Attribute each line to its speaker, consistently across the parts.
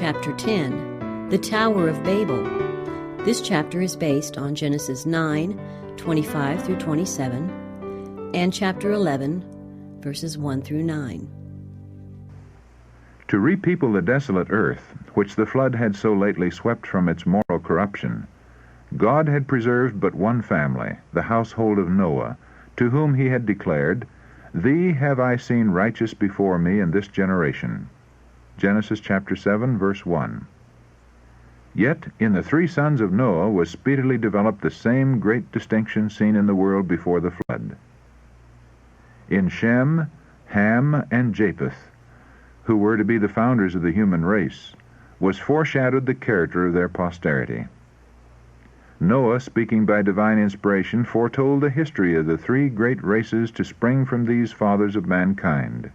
Speaker 1: Chapter 10, The Tower of Babel. This chapter is based on Genesis 9, 25 through 27, and chapter 11, verses 1 through 9.
Speaker 2: To repeople the desolate earth, which the flood had so lately swept from its moral corruption, God had preserved but one family, the household of Noah, to whom he had declared, "Thee have I seen righteous before me in this generation." Genesis chapter 7, verse 1. Yet in the three sons of Noah was speedily developed the same great distinction seen in the world before the flood. In Shem, Ham, and Japheth, who were to be the founders of the human race, was foreshadowed the character of their posterity. Noah, speaking by divine inspiration, foretold the history of the three great races to spring from these fathers of mankind.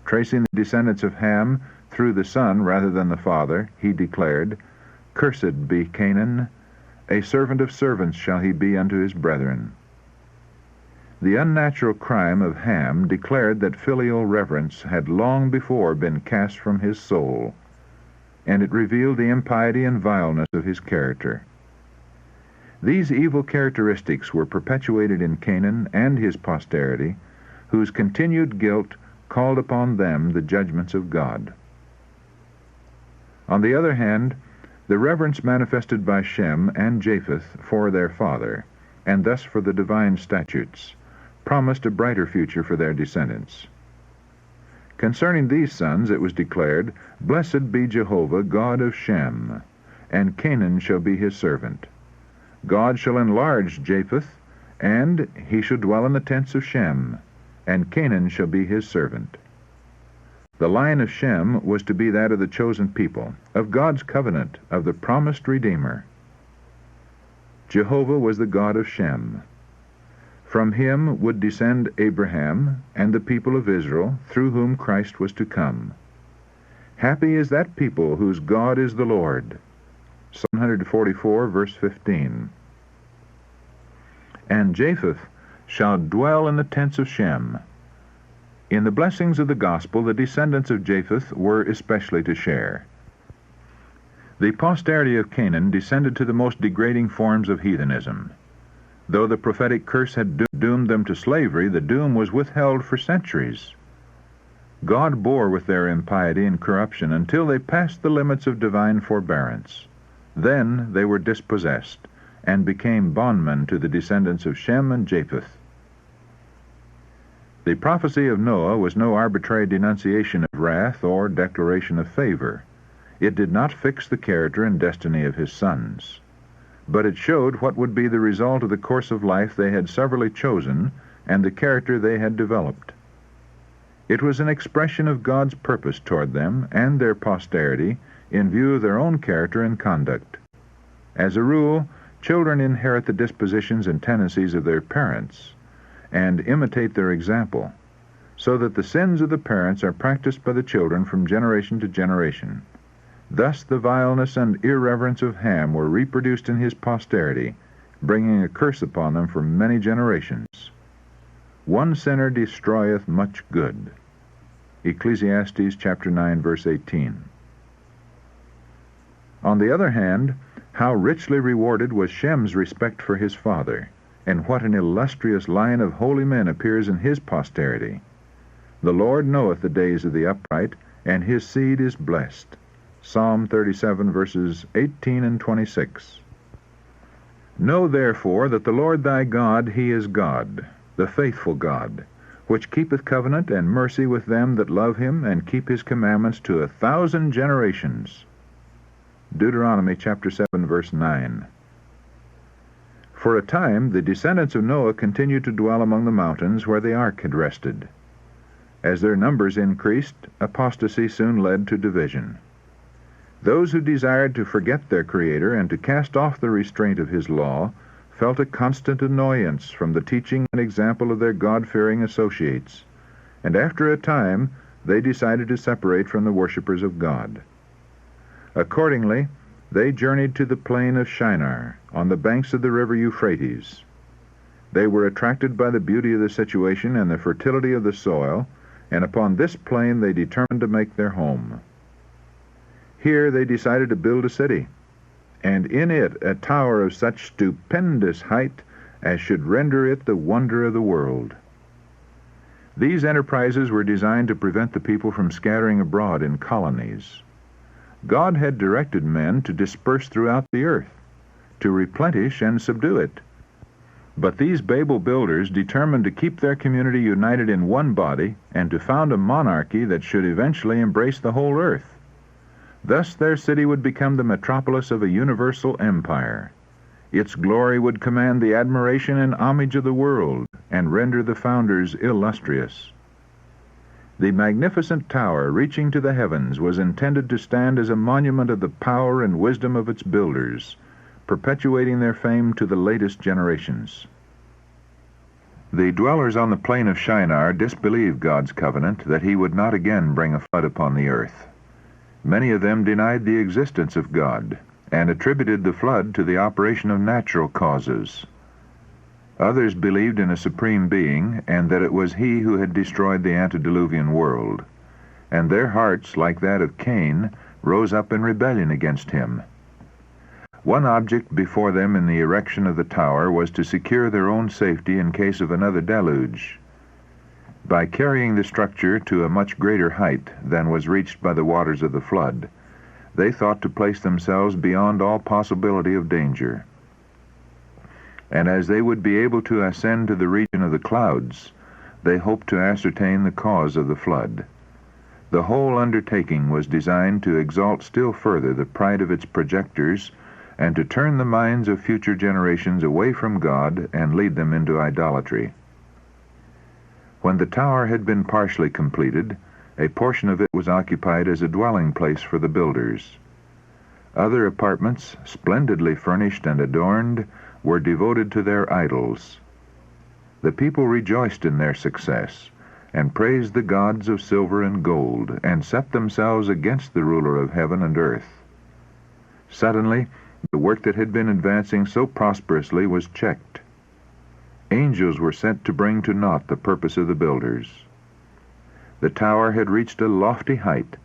Speaker 2: Tracing the descendants of Ham through the son rather than the father, he declared, "Cursed be Canaan, a servant of servants shall he be unto his brethren." The unnatural crime of Ham declared that filial reverence had long before been cast from his soul, and it revealed the impiety and vileness of his character. These evil characteristics were perpetuated in Canaan and his posterity, whose continued guilt called upon them the judgments of God. On the other hand, the reverence manifested by Shem and Japheth for their father, and thus for the divine statutes, promised a brighter future for their descendants. Concerning these sons it was declared, "Blessed be Jehovah, God of Shem, and Canaan shall be his servant. God shall enlarge Japheth, and he shall dwell in the tents of Shem, and Canaan shall be his servant." The line of Shem was to be that of the chosen people, of God's covenant, of the promised Redeemer. Jehovah was the God of Shem. From him would descend Abraham and the people of Israel, through whom Christ was to come. Happy is that people whose God is the Lord. Psalm 144, verse 15. And Japheth shall dwell in the tents of Shem. In the blessings of the gospel, the descendants of Japheth were especially to share. The posterity of Canaan descended to the most degrading forms of heathenism. Though the prophetic curse had doomed them to slavery, the doom was withheld for centuries. God bore with their impiety and corruption until they passed the limits of divine forbearance. Then they were dispossessed, and became bondmen to the descendants of Shem and Japheth. The prophecy of Noah was no arbitrary denunciation of wrath or declaration of favor. It did not fix the character and destiny of his sons, but it showed what would be the result of the course of life they had severally chosen and the character they had developed. It was an expression of God's purpose toward them and their posterity in view of their own character and conduct. As a rule, children inherit the dispositions and tendencies of their parents and imitate their example, so that the sins of the parents are practiced by the children from generation to generation. Thus the vileness and irreverence of Ham were reproduced in his posterity, bringing a curse upon them for many generations. One sinner destroyeth much good. Ecclesiastes chapter 9, verse 18. On the other hand, how richly rewarded was Shem's respect for his father, and what an illustrious line of holy men appears in his posterity. The Lord knoweth the days of the upright, and his seed is blessed. Psalm 37, verses 18 and 26. Know therefore that the Lord thy God, he is God, the faithful God, which keepeth covenant and mercy with them that love him, and keep his commandments to 1,000 generations. Deuteronomy chapter 7, verse 9. For a time, the descendants of Noah continued to dwell among the mountains where the ark had rested. As their numbers increased, apostasy soon led to division. Those who desired to forget their Creator and to cast off the restraint of his law felt a constant annoyance from the teaching and example of their God-fearing associates, and after a time they decided to separate from the worshippers of God. Accordingly, they journeyed to the plain of Shinar, on the banks of the river Euphrates. They were attracted by the beauty of the situation and the fertility of the soil, and upon this plain they determined to make their home. Here they decided to build a city, and in it a tower of such stupendous height as should render it the wonder of the world. These enterprises were designed to prevent the people from scattering abroad in colonies. God had directed men to disperse throughout the earth, to replenish and subdue it. But these Babel builders determined to keep their community united in one body and to found a monarchy that should eventually embrace the whole earth. Thus their city would become the metropolis of a universal empire. Its glory would command the admiration and homage of the world and render the founders illustrious. The magnificent tower reaching to the heavens was intended to stand as a monument of the power and wisdom of its builders, perpetuating their fame to the latest generations. The dwellers on the plain of Shinar disbelieved God's covenant that he would not again bring a flood upon the earth. Many of them denied the existence of God and attributed the flood to the operation of natural causes. Others believed in a supreme being and that it was he who had destroyed the antediluvian world, and their hearts, like that of Cain, rose up in rebellion against him. One object before them in the erection of the tower was to secure their own safety in case of another deluge. By carrying the structure to a much greater height than was reached by the waters of the flood, they thought to place themselves beyond all possibility of danger. And as they would be able to ascend to the region of the clouds, they hoped to ascertain the cause of the flood. The whole undertaking was designed to exalt still further the pride of its projectors and to turn the minds of future generations away from God and lead them into idolatry. When the tower had been partially completed, a portion of it was occupied as a dwelling place for the builders. Other apartments, splendidly furnished and adorned, were devoted to their idols. The people rejoiced in their success, and praised the gods of silver and gold, and set themselves against the ruler of heaven and earth. Suddenly, the work that had been advancing so prosperously was checked. Angels were sent to bring to naught the purpose of the builders. The tower had reached a lofty height,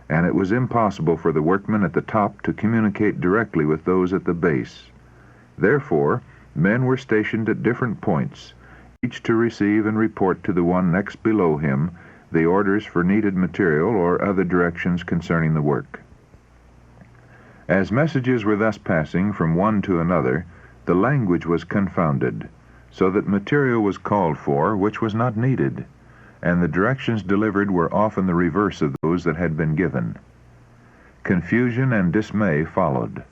Speaker 2: and it was impossible for the workmen at the top to communicate directly with those at the base. Therefore, men were stationed at different points, each to receive and report to the one next below him the orders for needed material or other directions concerning the work. As messages were thus passing from one to another, the language was confounded, so that material was called for which was not needed, and the directions delivered were often the reverse of those that had been given. Confusion and dismay followed.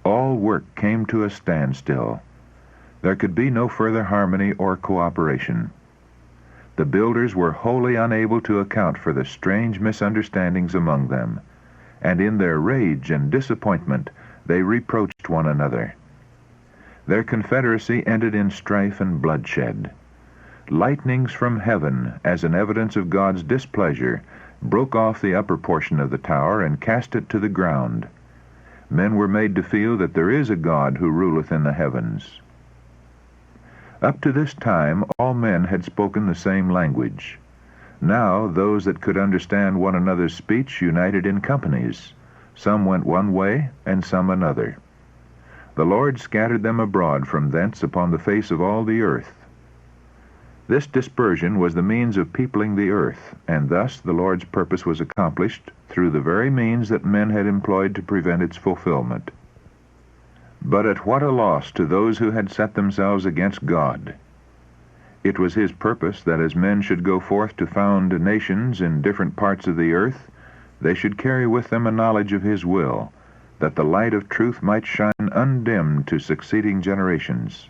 Speaker 2: All work came to a standstill. There could be no further harmony or cooperation. The builders were wholly unable to account for the strange misunderstandings among them, and in their rage and disappointment they reproached one another. Their confederacy ended in strife and bloodshed. Lightnings from heaven, as an evidence of God's displeasure, broke off the upper portion of the tower and cast it to the ground. Men were made to feel that there is a God who ruleth in the heavens. Up to this time all men had spoken the same language. Now those that could understand one another's speech united in companies. Some went one way, and some another. The Lord scattered them abroad from thence upon the face of all the earth. This dispersion was the means of peopling the earth, and thus the Lord's purpose was accomplished through the very means that men had employed to prevent its fulfillment. But at what a loss to those who had set themselves against God! It was his purpose that as men should go forth to found nations in different parts of the earth, they should carry with them a knowledge of his will, that the light of truth might shine undimmed to succeeding generations.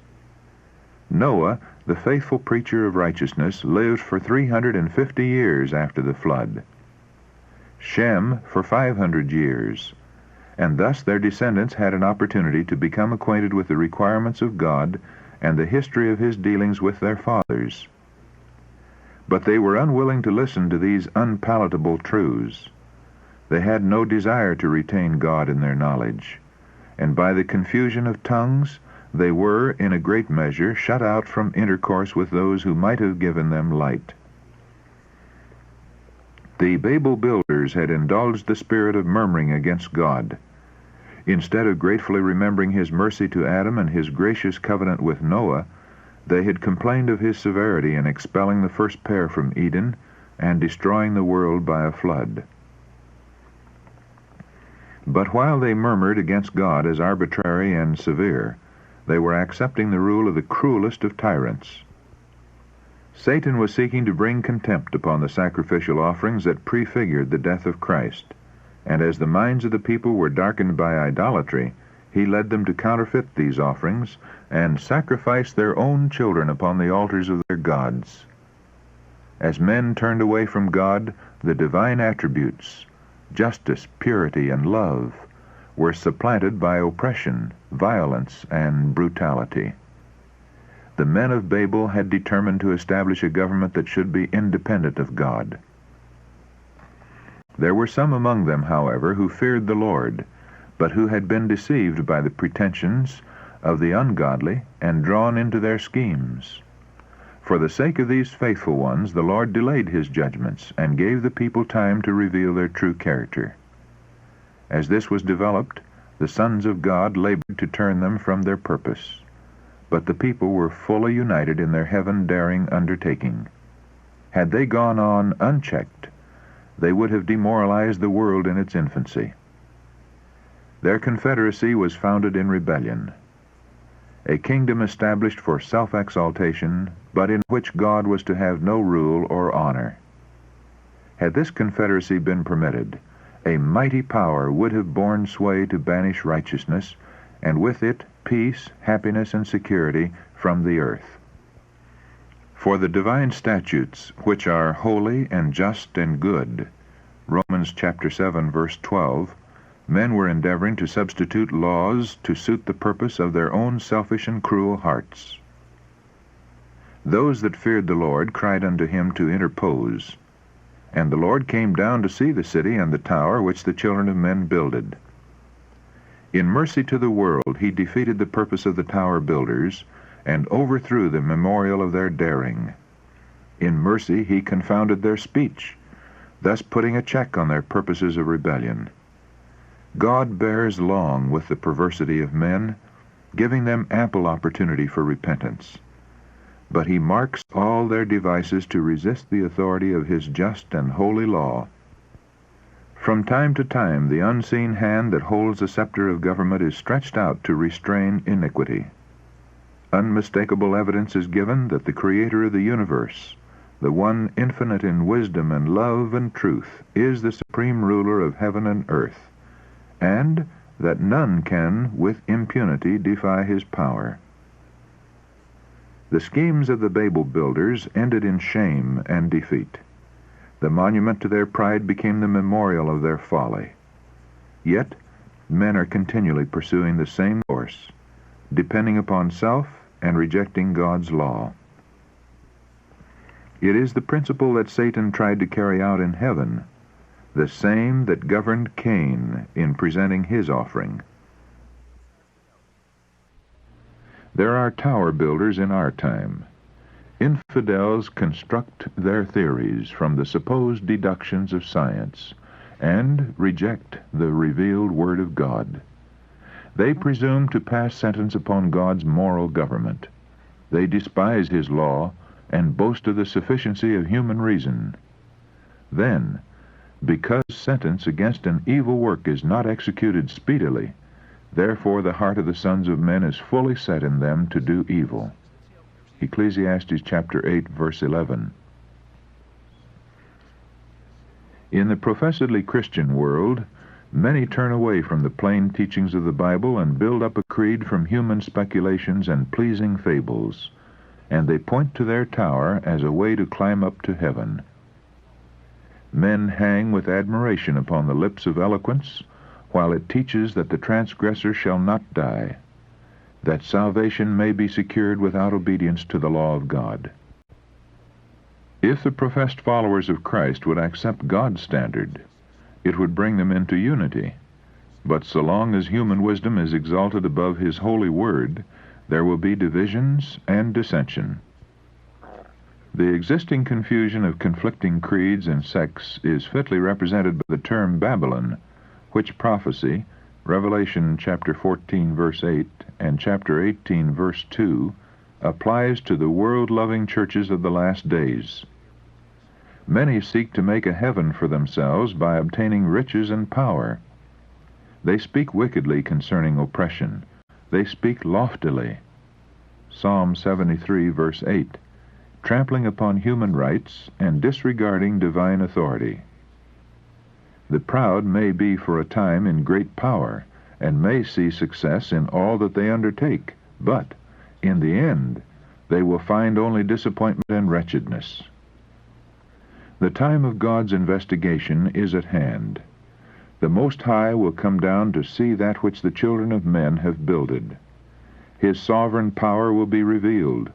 Speaker 2: Noah, the faithful preacher of righteousness, lived for 350 years after the flood. Shem for 500 years, and thus their descendants had an opportunity to become acquainted with the requirements of God and the history of his dealings with their fathers. But they were unwilling to listen to these unpalatable truths. They had no desire to retain God in their knowledge, and by the confusion of tongues they were, in a great measure, shut out from intercourse with those who might have given them light. The Babel builders had indulged the spirit of murmuring against God. Instead of gratefully remembering his mercy to Adam and his gracious covenant with Noah, they had complained of his severity in expelling the first pair from Eden and destroying the world by a flood. But while they murmured against God as arbitrary and severe, they were accepting the rule of the cruelest of tyrants. Satan was seeking to bring contempt upon the sacrificial offerings that prefigured the death of Christ, and as the minds of the people were darkened by idolatry, he led them to counterfeit these offerings and sacrifice their own children upon the altars of their gods. As men turned away from God, the divine attributes, justice, purity, and love, were supplanted by oppression, violence, and brutality. The men of Babel had determined to establish a government that should be independent of God. There were some among them, however, who feared the Lord, but who had been deceived by the pretensions of the ungodly and drawn into their schemes. For the sake of these faithful ones, the Lord delayed his judgments and gave the people time to reveal their true character. As this was developed, the sons of God labored to turn them from their purpose, but the people were fully united in their heaven-daring undertaking. Had they gone on unchecked, they would have demoralized the world in its infancy. Their confederacy was founded in rebellion, a kingdom established for self-exaltation, but in which God was to have no rule or honor. Had this confederacy been permitted, a mighty power would have borne sway to banish righteousness, and with it peace, happiness, and security from the earth. For the divine statutes, which are holy and just and good, Romans chapter 7, verse 12, men were endeavoring to substitute laws to suit the purpose of their own selfish and cruel hearts. Those that feared the Lord cried unto him to interpose, and the Lord came down to see the city and the tower which the children of men builded. In mercy to the world he defeated the purpose of the tower builders, and overthrew the memorial of their daring. In mercy he confounded their speech, thus putting a check on their purposes of rebellion. God bears long with the perversity of men, giving them ample opportunity for repentance. But he marks all their devices to resist the authority of his just and holy law. From time to time the unseen hand that holds the scepter of government is stretched out to restrain iniquity. Unmistakable evidence is given that the Creator of the universe, the one infinite in wisdom and love and truth, is the supreme ruler of heaven and earth, and that none can with impunity defy his power. The schemes of the Babel builders ended in shame and defeat. The monument to their pride became the memorial of their folly. Yet men are continually pursuing the same course, depending upon self and rejecting God's law. It is the principle that Satan tried to carry out in heaven, the same that governed Cain in presenting his offering. There are tower builders in our time. Infidels construct their theories from the supposed deductions of science and reject the revealed Word of God. They presume to pass sentence upon God's moral government. They despise his law and boast of the sufficiency of human reason. Then, because sentence against an evil work is not executed speedily, therefore the heart of the sons of men is fully set in them to do evil. Ecclesiastes chapter 8, verse 11. In the professedly Christian world, many turn away from the plain teachings of the Bible and build up a creed from human speculations and pleasing fables, and they point to their tower as a way to climb up to heaven. Men hang with admiration upon the lips of eloquence, while it teaches that the transgressor shall not die, that salvation may be secured without obedience to the law of God. If the professed followers of Christ would accept God's standard, it would bring them into unity. But so long as human wisdom is exalted above his holy word, there will be divisions and dissension. The existing confusion of conflicting creeds and sects is fitly represented by the term Babylon, which prophecy, Revelation chapter 14 verse 8 and chapter 18 verse 2, applies to the world-loving churches of the last days. Many seek to make a heaven for themselves by obtaining riches and power. They speak wickedly concerning oppression. They speak loftily. Psalm 73 verse 8, trampling upon human rights and disregarding divine authority. The proud may be for a time in great power, and may see success in all that they undertake, but, in the end, they will find only disappointment and wretchedness. The time of God's investigation is at hand. The Most High will come down to see that which the children of men have builded. His sovereign power will be revealed.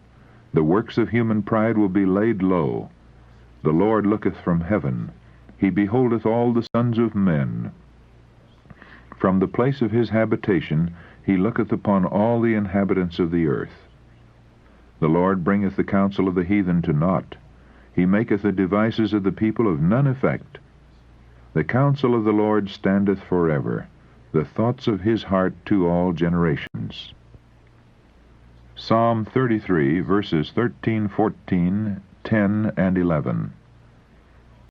Speaker 2: The works of human pride will be laid low. The Lord looketh from heaven. He beholdeth all the sons of men. From the place of his habitation he looketh upon all the inhabitants of the earth. The Lord bringeth the counsel of the heathen to naught. He maketh the devices of the people of none effect. The counsel of the Lord standeth forever, the thoughts of his heart to all generations. Psalm 33, verses 13, 14, 10, and 11.